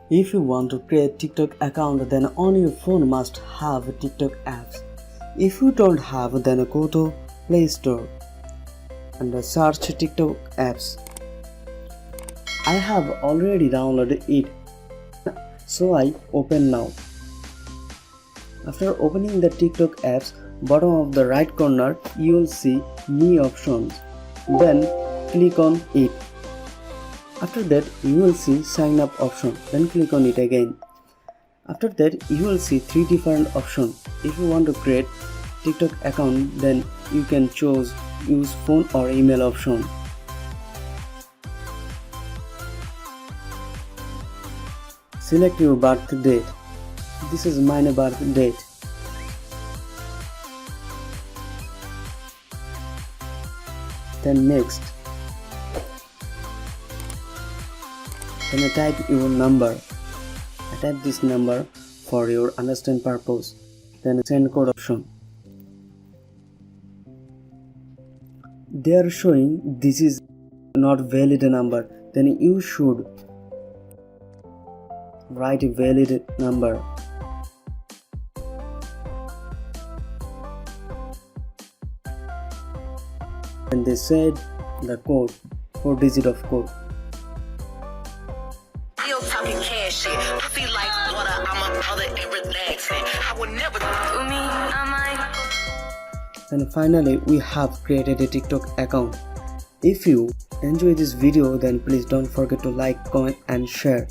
If you want to create TikTok account, then on your phone must have TikTok apps. If you don't have, then go to Play Store and search TikTok apps. I have already downloaded it, so I open now. After opening the TikTok apps, bottom of the right corner you will see Me options. Then click on it. After that you will see Sign Up option. Then click on it again. After that you will see three different options. If you want to create TikTok account, then you can choose use phone or email option. Select your birth date. This is my birth date. Then next. Then I type your number. I type this number for your understand purpose. Then send code option. They are showing this is not valid number. Then you should write a valid number. And they said the code, 4-digit of code. Still talking cash shit. I feel like water, I'm a mother and relaxing. I would never do me, I might. And finally, we have created a TikTok account. If you enjoy this video, then please don't forget to like, comment and share.